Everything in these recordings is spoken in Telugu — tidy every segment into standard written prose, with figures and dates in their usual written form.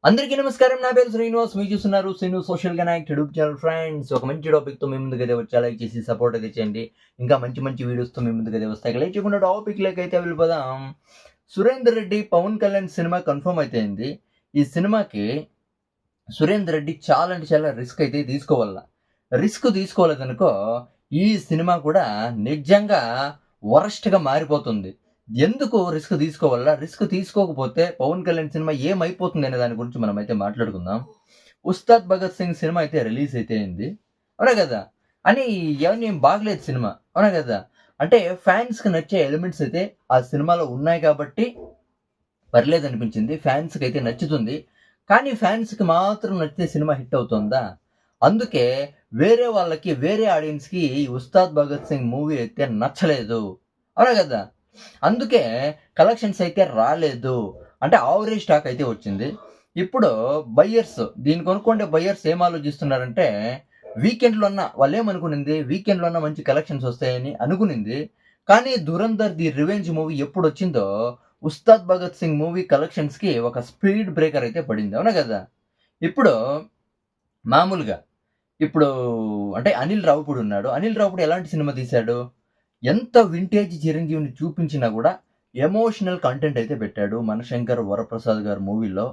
అందరికీ నమస్కారం. నా పేరు శ్రీనివాస్. మీరు చూస్తున్నారు Srinu social connect YouTube channel. Friends, ఒక మంచి టాపిక్తో మీ ముందుకైతే వచ్చా. లైక్ చేసి సపోర్ట్ అయితే చేయండి. ఇంకా మంచి మంచి వీడియోస్తో మీ ముందుకైతే వస్తాయి. లైక్ చేయకుండా టాపిక్లోకి అయితే వెళ్ళిపోదాం. సురేందర్ రెడ్డి పవన్ కళ్యాణ్ సినిమా కన్ఫర్మ్ అయితే అయింది. ఈ సినిమాకి సురేందర్ రెడ్డి చాలా అంటే చాలా రిస్క్ అయితే రిస్క్ తీసుకోలేదనుకో ఈ సినిమా కూడా నిజంగా వరస్ట్గా మారిపోతుంది. ఎందుకు రిస్క్ తీసుకోవాలా? రిస్క్ తీసుకోకపోతే పవన్ కళ్యాణ్ సినిమా ఏమైపోతుంది అనే దాని గురించి మనం అయితే మాట్లాడుకుందాం. ఉస్తాద్ భగత్ సింగ్ సినిమా అయితే రిలీజ్ అయితే అయింది, అవునా కదా? అని ఎవరిని ఏం బాగలేదు సినిమా, అవునా కదా? అంటే ఫ్యాన్స్కి నచ్చే ఎలిమెంట్స్ అయితే ఆ సినిమాలో ఉన్నాయి కాబట్టి పర్లేదు అనిపించింది. ఫ్యాన్స్కి అయితే నచ్చుతుంది. కానీ ఫ్యాన్స్కి మాత్రం నచ్చితే సినిమా హిట్ అవుతుందా? అందుకే వేరే వాళ్ళకి, వేరే ఆడియన్స్కి ఉస్తాద్ భగత్ సింగ్ మూవీ అయితే నచ్చలేదు, అవునా కదా? అందుకే కలెక్షన్స్ అయితే రాలేదు. అంటే ఆవరేజ్ స్టాక్ అయితే వచ్చింది. ఇప్పుడు బయ్యర్స్ దీన్ని కొనుక్కుంటే బయ్యర్స్ ఏం ఆలోచిస్తున్నారంటే వీకెండ్లో అన్న వాళ్ళు ఏమనుకునింది, వీకెండ్లో అన్న మంచి కలెక్షన్స్ వస్తాయని అనుకునింది. కానీ దురంధర్ ది రివెంజ్ మూవీ ఎప్పుడు వచ్చిందో ఉస్తాద్ భగత్ సింగ్ మూవీ కలెక్షన్స్కి ఒక స్పీడ్ బ్రేకర్ అయితే పడింది, అవునా కదా? ఇప్పుడు మామూలుగా ఇప్పుడు అంటే అనిల్ రావిపూడి ఉన్నాడు. అనిల్ రావిపూడి ఎలాంటి సినిమా తీశాడు? ఎంత వింటేజ్ చిరంజీవిని చూపించినా కూడా ఎమోషనల్ కంటెంట్ అయితే పెట్టాడు మనశంకర్ వరప్రసాద్ గారి మూవీలో.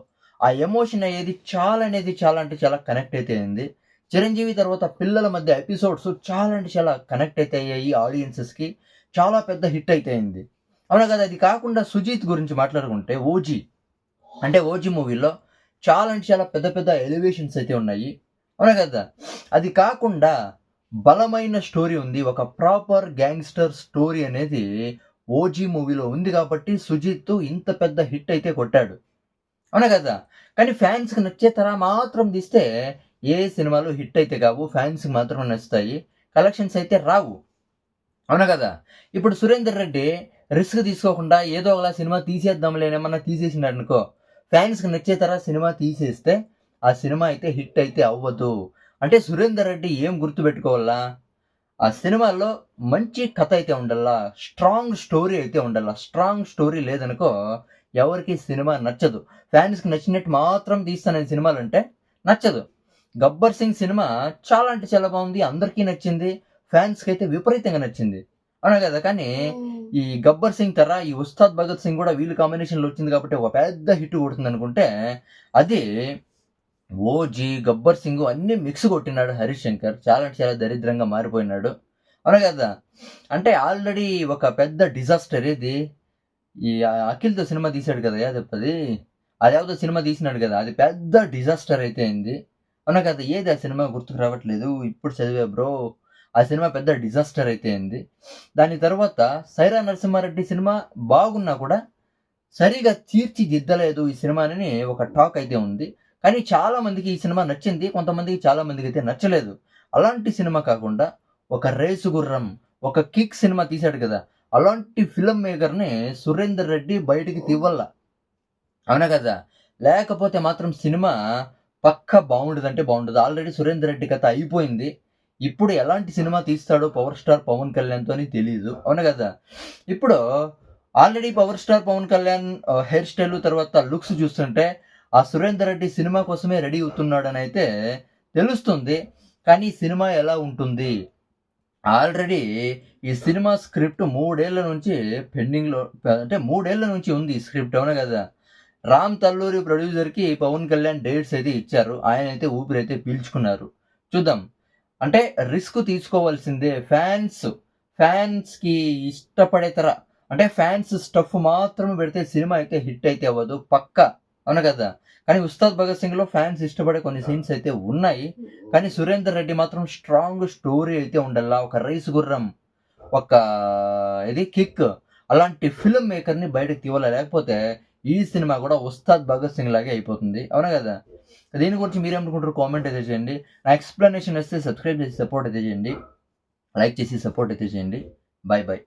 ఆ ఎమోషన్ అనేది చాలా అంటే చాలా కనెక్ట్ అయితే అయింది. చిరంజీవి తర్వాత పిల్లల మధ్య ఎపిసోడ్స్ చాలా అంటే చాలా కనెక్ట్ అయితే అయ్యాయి ఆడియన్సెస్కి. చాలా పెద్ద హిట్ అయితే అయింది, అవునా కదా? అది కాకుండా సుజీత్ గురించి మాట్లాడుకుంటే ఓజీ మూవీలో చాలా అంటే చాలా పెద్ద పెద్ద ఎలివేషన్స్ అయితే ఉన్నాయి, అవునా కదా? అది కాకుండా బలమైన స్టోరీ ఉంది. ఒక ప్రాపర్ గ్యాంగ్స్టర్ స్టోరీ అనేది ఓజీ మూవీలో ఉంది కాబట్టి సుజిత్ ఇంత పెద్ద హిట్ అయితే కొట్టాడు, అవునా కదా? కానీ ఫ్యాన్స్కి నచ్చే తరా మాత్రం తీస్తే ఏ సినిమాలు హిట్ అయితే కావు. ఫ్యాన్స్కి మాత్రం నచ్చుతాయి, కలెక్షన్స్ అయితే రావు, అవునా కదా? ఇప్పుడు సురేందర్ రెడ్డి రిస్క్ తీసుకోకుండా ఏదో ఒకలా సినిమా తీసేద్దాంలేనేమన్నా తీసేసినాడు అనుకో, ఫ్యాన్స్కి నచ్చే తరా సినిమా తీసేస్తే ఆ సినిమా అయితే హిట్ అయితే అవ్వదు. అంటే సురేందర్ రెడ్డి ఏం గుర్తుపెట్టుకోవాలా? ఆ సినిమాలో మంచి కథ అయితే ఉండాలా, స్ట్రాంగ్ స్టోరీ అయితే ఉండాలా. స్ట్రాంగ్ స్టోరీ లేదనుకో ఎవరికి సినిమా నచ్చదు. ఫ్యాన్స్కి నచ్చినట్టు మాత్రం తీస్తానని సినిమాలు అంటే నచ్చదు. గబ్బర్ సింగ్ సినిమా చాలా అంటే చాలా బాగుంది, అందరికీ నచ్చింది, ఫ్యాన్స్కి అయితే విపరీతంగా నచ్చింది, అవునా కదా? కానీ ఈ గబ్బర్ సింగ్ తర ఈ ఉస్తాద్ భగత్ సింగ్ కూడా వీళ్ళు కాంబినేషన్లో వచ్చింది కాబట్టి ఒక పెద్ద హిట్ కొడుతుంది అనుకుంటే అది ఓజీ, గబ్బర్ సింగ్ అన్ని మిక్స్ కొట్టినాడు హరీష్ శంకర్. చాలా అంటే చాలా దరిద్రంగా మారిపోయినాడు, అవునా కదా? అంటే ఆల్రెడీ ఒక పెద్ద డిజాస్టర్ ఇది. ఈ అఖిల్తో సినిమా తీశాడు కదా, చెప్పది అది యావదో సినిమా తీసినాడు కదా, అది పెద్ద డిజాస్టర్ అయితే అయింది, అవునా కదా? ఏది ఆ సినిమా గుర్తుకు రావట్లేదు, ఇప్పుడు చదివా బ్రో. ఆ సినిమా పెద్ద డిజాస్టర్ అయితే అయింది. దాని తర్వాత సైరా నరసింహారెడ్డి సినిమా బాగున్నా కూడా సరిగా తీర్చిదిద్దలేదు ఈ సినిమాని ఒక టాక్ అయితే ఉంది. కానీ చాలా మందికి ఈ సినిమా నచ్చింది, కొంతమందికి చాలా మందికి అయితే నచ్చలేదు. అలాంటి సినిమా కాకుండా ఒక రేసు గుర్రం, ఒక కిక్ సినిమా తీశాడు కదా, అలాంటి ఫిల్మ్ మేకర్ని సురేందర్ రెడ్డి బయటికి తీవల్ల, అవునా కదా? లేకపోతే మాత్రం సినిమా పక్క బాగుండదంటే బాగుండదు. ఆల్రెడీ సురేందర్ రెడ్డి కథ అయిపోయింది. ఇప్పుడు ఎలాంటి సినిమా తీస్తాడో పవర్ స్టార్ పవన్ కళ్యాణ్తో తెలీదు, అవునా కదా? ఇప్పుడు already power star Pawan Kalyan hair style తర్వాత లుక్స్ చూస్తుంటే ఆ సురేందర్ రెడ్డి సినిమా కోసమే రెడీ అవుతున్నాడని అయితే తెలుస్తుంది. కానీ సినిమా ఎలా ఉంటుంది? ఆల్రెడీ ఈ సినిమా స్క్రిప్ట్ 3 ఏళ్ల నుంచి పెండింగ్లో, అంటే 3 ఏళ్ల నుంచి ఉంది ఈ స్క్రిప్ట్, అవునా కదా? రామ్ తల్లూరి ప్రొడ్యూసర్కి పవన్ కళ్యాణ్ డేట్స్ అయితే ఇచ్చారు, ఆయన అయితే ఊపిరైతే పీల్చుకున్నారు. చూద్దాం. అంటే రిస్క్ తీసుకోవాల్సిందే. ఫ్యాన్స్కి ఇష్టపడే తర, అంటే ఫ్యాన్స్ స్టఫ్ మాత్రం పెడితే సినిమా అయితే హిట్ అయితే అవ్వదు పక్కా, అవును కదా? కానీ ఉస్తాద్ భగత్ సింగ్లో ఫ్యాన్స్ ఇష్టపడే కొన్ని సీన్స్ అయితే ఉన్నాయి. కానీ సురేందర్ రెడ్డి మాత్రం స్ట్రాంగ్ స్టోరీ అయితే ఉండాలా, ఒక రైస్ గుర్రం, ఒక ఇది కిక్, అలాంటి ఫిల్మ్ మేకర్ని బయటకు తీవాలా. లేకపోతే ఈ సినిమా కూడా ఉస్తాద్ భగత్ సింగ్ లాగే అయిపోతుంది, అవునా కదా? దీని గురించి మీరేమనుకుంటారు కామెంట్ అయితే చేయండి. నా ఎక్స్ప్లెనేషన్ వస్తే సబ్స్క్రైబ్ చేసి సపోర్ట్ అయితే చేయండి, లైక్ చేసి సపోర్ట్ అయితే చేయండి. Bye bye.